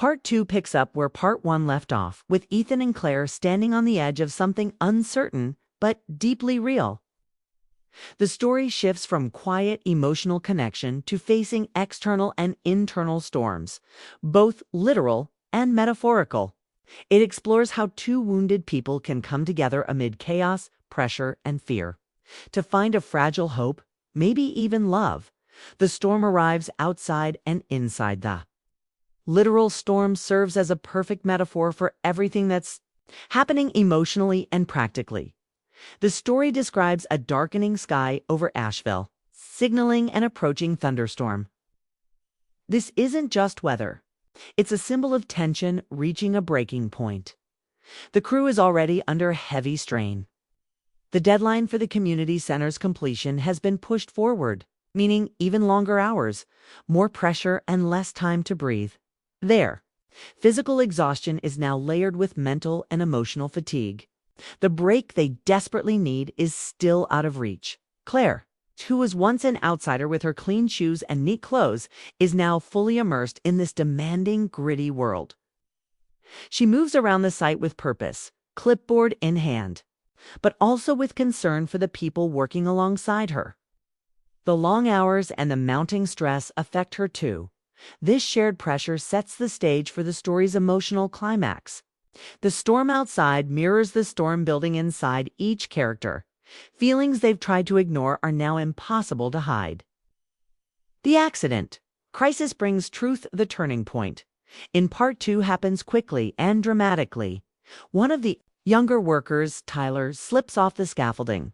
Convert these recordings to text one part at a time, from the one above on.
Part 2 picks up where Part 1 left off, with Ethan and Claire standing on the edge of something uncertain but deeply real. The story shifts from quiet emotional connection to facing external and internal storms, both literal and metaphorical. It explores how two wounded people can come together amid chaos, pressure, and fear to find a fragile hope, maybe even love. The storm arrives outside and inside the literal storm serves as a perfect metaphor for everything that's happening emotionally and practically. The story describes a darkening sky over Asheville, signaling an approaching thunderstorm. This isn't just weather. It's a symbol of tension reaching a breaking point. The crew is already under heavy strain. The deadline for the community center's completion has been pushed forward, meaning even longer hours, more pressure, and less time to breathe. Their physical exhaustion is now layered with mental and emotional fatigue. The break they desperately need is still out of reach. Claire, who was once an outsider with her clean shoes and neat clothes, is now fully immersed in this demanding, gritty world. She moves around the site with purpose, clipboard in hand, but also with concern for the people working alongside her. The long hours and the mounting stress affect her too. This shared pressure sets the stage for the story's emotional climax. The storm outside mirrors the storm building inside each character. Feelings they've tried to ignore are now impossible to hide. The accident. Crisis brings truth the turning point. In Part 2 happens quickly and dramatically. One of the younger workers, Tyler, slips off the scaffolding.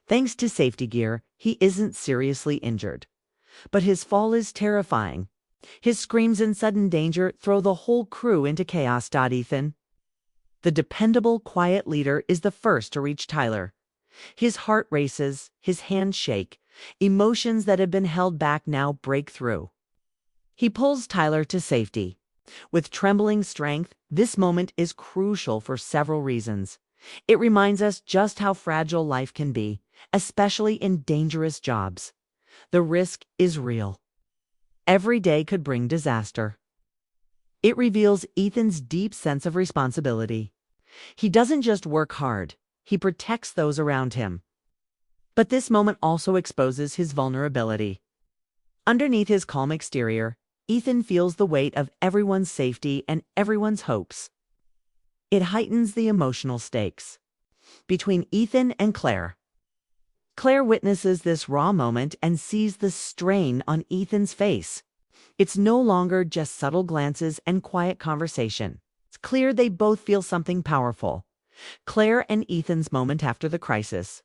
Thanks to safety gear, he isn't seriously injured. But his fall is terrifying. His screams in sudden danger throw the whole crew into chaos. Ethan, the dependable, quiet leader, is the first to reach Tyler. His heart races, his hands shake. Emotions that had been held back now break through. He pulls Tyler to safety. With trembling strength, this moment is crucial for several reasons. It reminds us just how fragile life can be, especially in dangerous jobs. The risk is real. Every day could bring disaster. It reveals Ethan's deep sense of responsibility. He doesn't just work hard, he protects those around him. But this moment also exposes his vulnerability. Underneath his calm exterior, Ethan feels the weight of everyone's safety and everyone's hopes. It heightens the emotional stakes. Between Ethan and Claire. Claire witnesses this raw moment and sees the strain on Ethan's face. It's no longer just subtle glances and quiet conversation. It's clear they both feel something powerful. Claire and Ethan's moment after the crisis.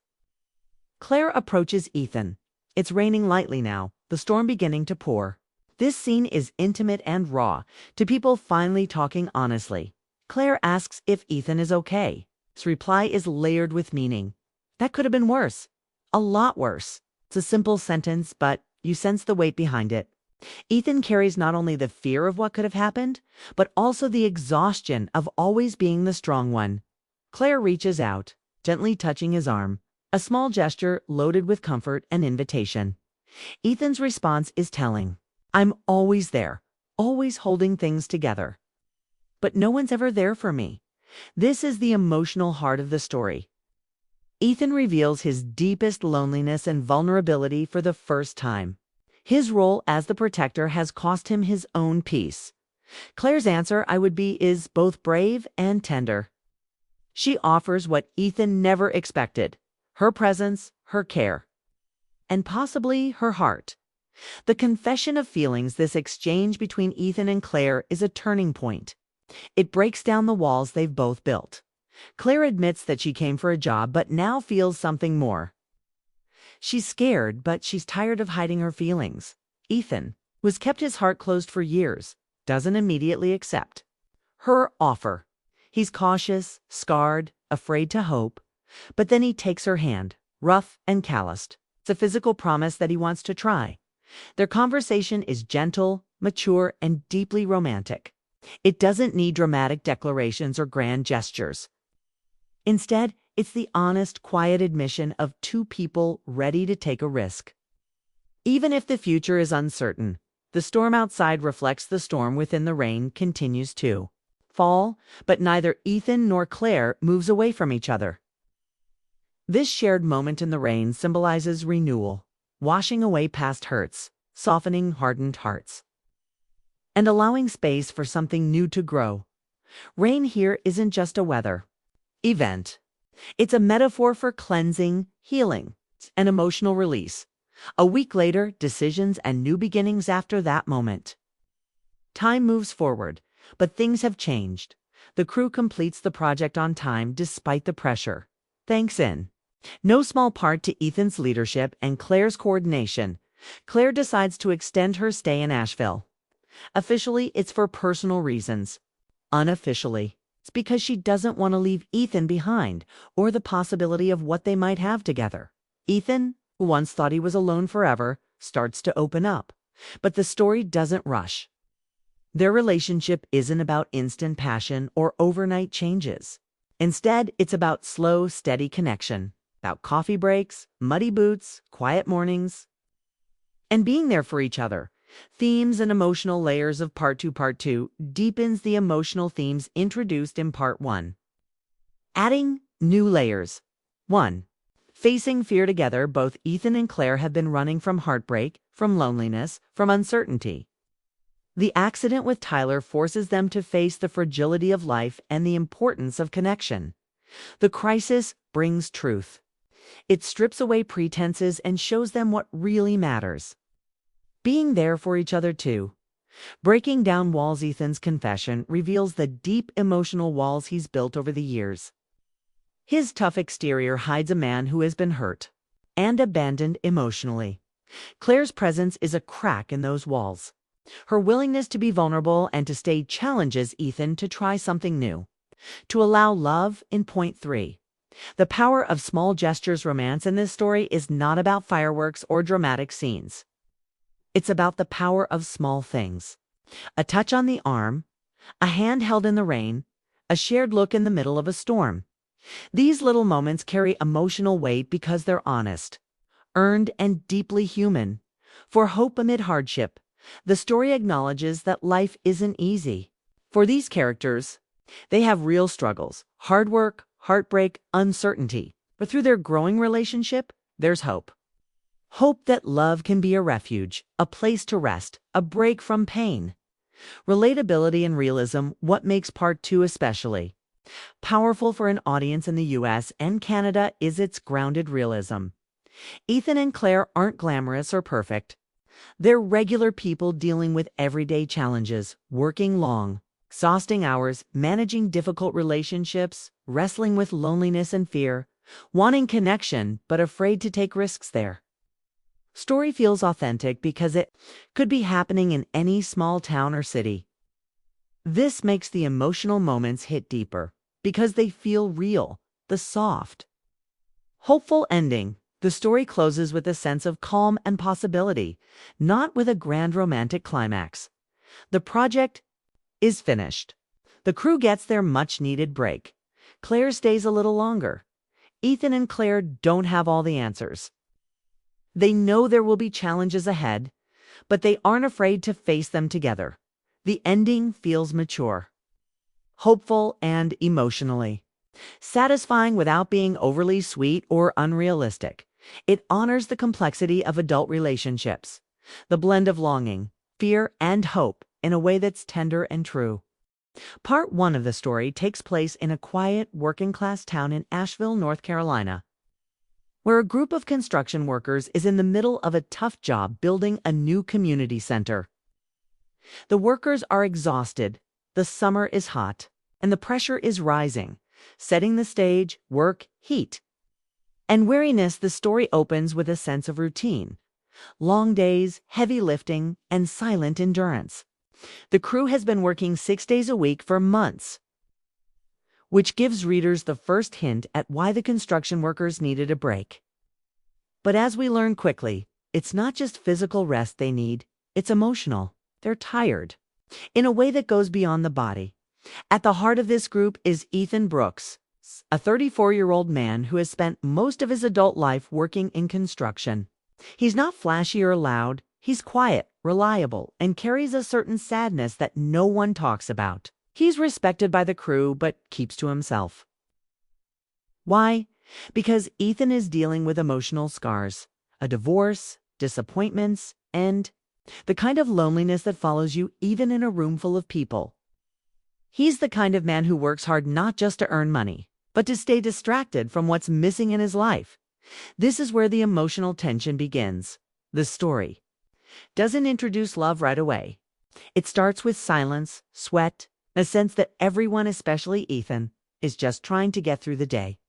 Claire approaches Ethan. It's raining lightly now, the storm beginning to pour. This scene is intimate and raw, to people finally talking honestly. Claire asks if Ethan is okay. His reply is layered with meaning. That could have been worse. A lot worse. It's a simple sentence, but you sense the weight behind it. Ethan carries not only the fear of what could have happened, but also the exhaustion of always being the strong one. Claire reaches out, gently touching his arm, a small gesture loaded with comfort and invitation. Ethan's response is telling. I'm always there, always holding things together. But no one's ever there for me. This is the emotional heart of the story. Ethan reveals his deepest loneliness and vulnerability for the first time. His role as the protector has cost him his own peace. Claire's answer, I would be, is both brave and tender. She offers what Ethan never expected: her presence, her care, and possibly her heart. The confession of feelings, this exchange between Ethan and Claire, is a turning point. It breaks down the walls they've both built. Claire admits that she came for a job, but now feels something more. She's scared, but she's tired of hiding her feelings. Ethan, who has kept his heart closed for years, doesn't immediately accept her offer. He's cautious, scarred, afraid to hope, but then he takes her hand, rough and calloused. It's a physical promise that he wants to try. Their conversation is gentle, mature, and deeply romantic. It doesn't need dramatic declarations or grand gestures. Instead, it's the honest, quiet admission of two people ready to take a risk. Even if the future is uncertain, The storm outside reflects the storm within. The rain continues to fall, but neither Ethan nor Claire moves away from each other. This shared moment in the rain symbolizes renewal, washing away past hurts, softening hardened hearts, and allowing space for something new to grow. Rain here isn't just a weather event. It's a metaphor for cleansing, healing, and emotional release. A week later, decisions and new beginnings after that moment. Time moves forward, but things have changed. The crew completes the project on time despite the pressure. Thanks in no small part to Ethan's leadership and Claire's coordination. Claire decides to extend her stay in Asheville. Officially, it's for personal reasons. Unofficially, it's because she doesn't want to leave Ethan behind or the possibility of what they might have together. Ethan, who once thought he was alone forever, starts to open up. But the story doesn't rush. Their relationship isn't about instant passion or overnight changes. Instead, it's about slow, steady connection, about coffee breaks, muddy boots, quiet mornings, and being there for each other. Themes and emotional layers of Part 2. Part 2 deepens the emotional themes introduced in Part 1, adding new layers. 1. Facing fear together. Both Ethan and Claire have been running from heartbreak, from loneliness, from uncertainty. The accident with Tyler forces them to face the fragility of life and the importance of connection. The crisis brings truth. It strips away pretenses and shows them what really matters. Being there for each other too. Breaking down walls. Ethan's confession reveals the deep emotional walls he's built over the years. His tough exterior hides a man who has been hurt and abandoned emotionally. Claire's presence is a crack in those walls. Her willingness to be vulnerable and to stay challenges Ethan to try something new, to allow love. In Point 3, the power of small gestures. Romance in this story is not about fireworks or dramatic scenes. It's about the power of small things. A touch on the arm, a hand held in the rain, a shared look in the middle of a storm. These little moments carry emotional weight because they're honest, earned, and deeply human. For hope amid hardship, the story acknowledges that life isn't easy. For these characters, they have real struggles, hard work, heartbreak, uncertainty. But through their growing relationship, there's hope. Hope that love can be a refuge, a place to rest, a break from pain. Relatability and realism. What makes Part 2 especially powerful for an audience in the US and Canada is its grounded realism. Ethan and Claire aren't glamorous or perfect. They're regular people dealing with everyday challenges, working long, exhausting hours, managing difficult relationships, wrestling with loneliness and fear, wanting connection but afraid to take risks there. Story feels authentic because it could be happening in any small town or city. This makes the emotional moments hit deeper because they feel real, the soft, hopeful ending. The story closes with a sense of calm and possibility, not with a grand romantic climax. The project is finished. The crew gets their much-needed break. Claire stays a little longer. Ethan and Claire don't have all the answers. They know there will be challenges ahead, but they aren't afraid to face them together. The ending feels mature, hopeful, and emotionally satisfying without being overly sweet or unrealistic. It honors the complexity of adult relationships, the blend of longing, fear, and hope in a way that's tender and true. Part 1 of the story takes place in a quiet, working-class town in Asheville, North Carolina, where a group of construction workers is in the middle of a tough job building a new community center. The workers are exhausted, the summer is hot, and the pressure is rising, setting the stage, work, heat, and weariness. The story opens with a sense of routine, long days, heavy lifting, and silent endurance. The crew has been working 6 days a week for months, which gives readers the first hint at why the construction workers needed a break. But as we learn quickly, it's not just physical rest they need, it's emotional. They're tired, in a way that goes beyond the body. At the heart of this group is Ethan Brooks, a 34-year-old man who has spent most of his adult life working in construction. He's not flashy or loud, he's quiet, reliable, and carries a certain sadness that no one talks about. He's respected by the crew, but keeps to himself. Why? Because Ethan is dealing with emotional scars, a divorce, disappointments, and the kind of loneliness that follows you even in a room full of people. He's the kind of man who works hard not just to earn money, but to stay distracted from what's missing in his life. This is where the emotional tension begins. The story doesn't introduce love right away. It starts with silence, sweat, a sense that everyone, especially Ethan, is just trying to get through the day.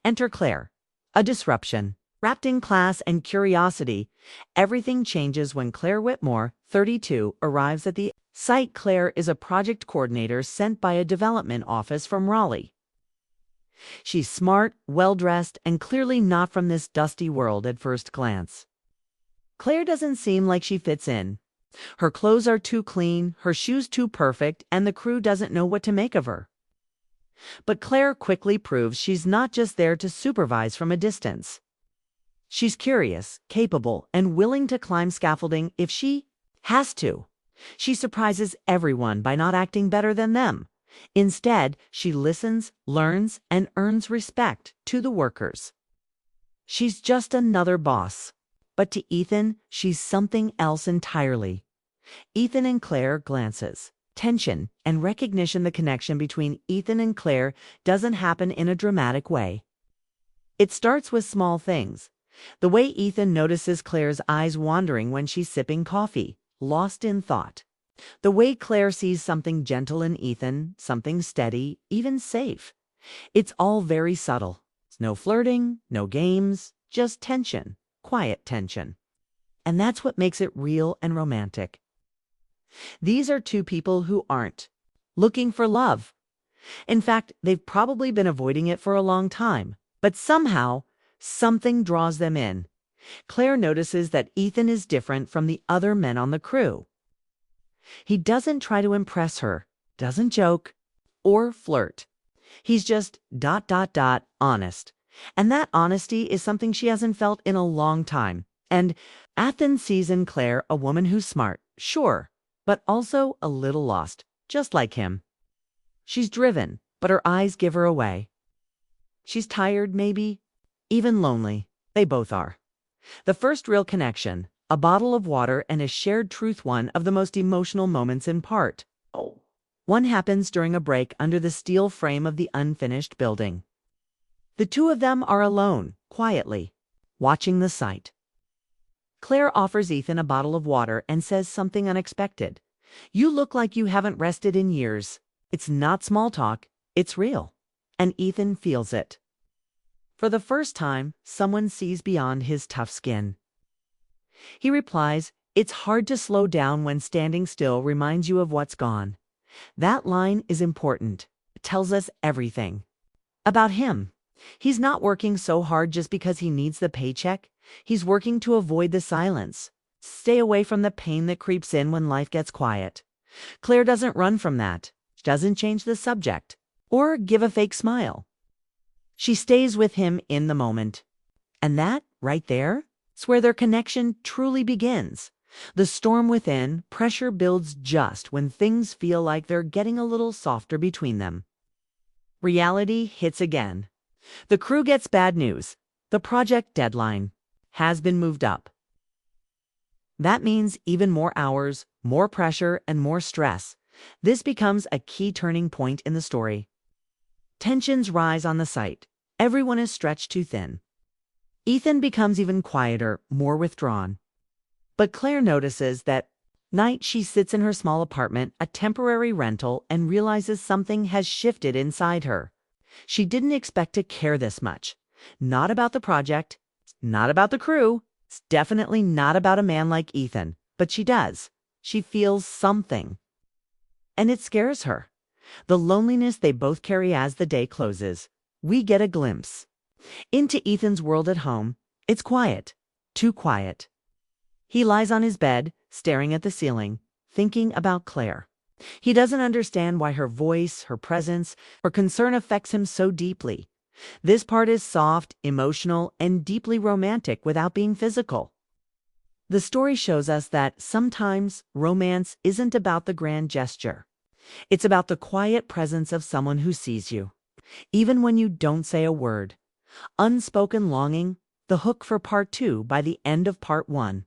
Enter Claire, a disruption. Wrapped in class and curiosity, everything changes when Claire Whitmore, 32, arrives at the site. Claire is a project coordinator sent by a development office from Raleigh. She's smart, well-dressed, and clearly not from this dusty world at first glance. Claire doesn't seem like she fits in. Her clothes are too clean, her shoes too perfect, and the crew doesn't know what to make of her. But Claire quickly proves she's not just there to supervise from a distance. She's curious, capable, and willing to climb scaffolding if she has to. She surprises everyone by not acting better than them. Instead, she listens, learns, and earns respect to the workers. She's just another boss. But to Ethan, she's something else entirely. Ethan and Claire glances. Tension and recognition. The connection between Ethan and Claire doesn't happen in a dramatic way. It starts with small things. The way Ethan notices Claire's eyes wandering when she's sipping coffee, lost in thought. The way Claire sees something gentle in Ethan, something steady, even safe. It's all very subtle. No flirting, no games, just tension, quiet tension. And that's what makes it real and romantic. These are two people who aren't looking for love. In fact, they've probably been avoiding it for a long time, but somehow, something draws them in. Claire notices that Ethan is different from the other men on the crew. He doesn't try to impress her, doesn't joke, or flirt. He's just ... honest. And that honesty is something she hasn't felt in a long time. And Ethan sees in Claire a woman who's smart, sure, but also a little lost, just like him. She's driven, but her eyes give her away. She's tired, maybe, even lonely. They both are. The first real connection, a bottle of water and a shared truth, one of the most emotional moments in part. One happens during a break under the steel frame of the unfinished building. The two of them are alone, quietly, watching the sight. Claire offers Ethan a bottle of water and says something unexpected. "You look like you haven't rested in years." It's not small talk, it's real. And Ethan feels it. For the first time, someone sees beyond his tough skin. He replies, "It's hard to slow down when standing still reminds you of what's gone." That line is important. It tells us everything about him. He's not working so hard just because he needs the paycheck. He's working to avoid the silence, stay away from the pain that creeps in when life gets quiet. Claire doesn't run from that. She doesn't change the subject or give a fake smile. She stays with him in the moment. And that, right there, is where their connection truly begins. The storm within, pressure builds just when things feel like they're getting a little softer between them. Reality hits again. The crew gets bad news. The project deadline has been moved up. That means even more hours, more pressure, and more stress. This becomes a key turning point in the story. Tensions rise on the site. Everyone is stretched too thin. Ethan becomes even quieter, more withdrawn. But Claire notices that night she sits in her small apartment, a temporary rental, and realizes something has shifted inside her. She didn't expect to care this much. Not about the project, not about the crew. It's definitely not about a man like Ethan, but she does. She feels something. And it scares her. The loneliness they both carry as the day closes. We get a glimpse into Ethan's world at home. It's quiet, too quiet. He lies on his bed, staring at the ceiling, thinking about Claire. He doesn't understand why her voice, her presence, her concern affects him so deeply. This part is soft, emotional, and deeply romantic without being physical. The story shows us that sometimes romance isn't about the grand gesture. It's about the quiet presence of someone who sees you, even when you don't say a word. Unspoken longing, the hook for part 2 by the end of part 1.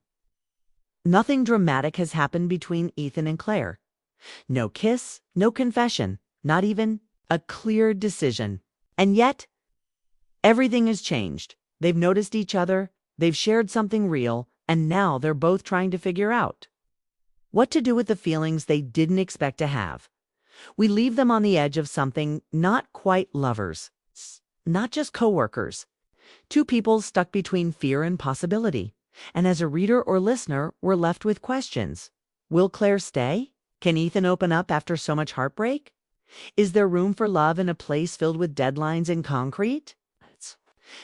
Nothing dramatic has happened between Ethan and Claire. No kiss, no confession, not even a clear decision. And yet, everything has changed. They've noticed each other, they've shared something real, and now they're both trying to figure out what to do with the feelings they didn't expect to have. We leave them on the edge of something not quite lovers, not just coworkers. Two people stuck between fear and possibility. And as a reader or listener, we're left with questions. Will Claire stay? Can Ethan open up after so much heartbreak? Is there room for love in a place filled with deadlines and concrete? It's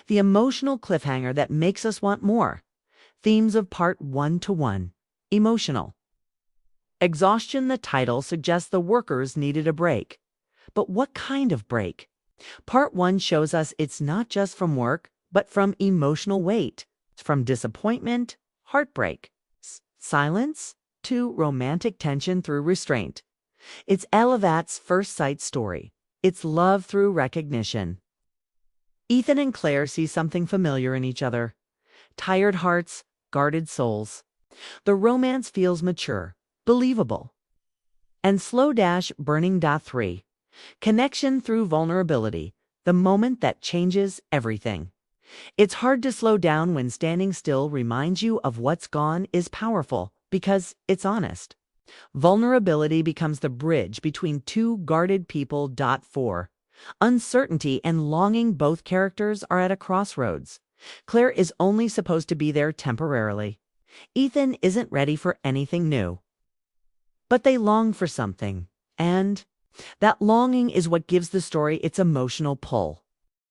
the emotional cliffhanger that makes us want more. Themes of part 1 to 1. Emotional. Exhaustion. The title suggests the workers needed a break. But what kind of break? Part 1 shows us it's not just from work, but from emotional weight. From disappointment, heartbreak, silence, to romantic tension through restraint. It's Elevat's first sight story. It's love through recognition. Ethan and Claire see something familiar in each other. Tired hearts, guarded souls. The romance feels mature, believable. And Slow Dash Burning. 3. Connection through vulnerability, the moment that changes everything. It's hard to slow down when standing still reminds you of what's gone is powerful because it's honest. Vulnerability becomes the bridge between two guarded people. 4. Uncertainty and longing. Both characters are at a crossroads. Claire is only supposed to be there temporarily. Ethan isn't ready for anything new. But they long for something, and that longing is what gives the story its emotional pull.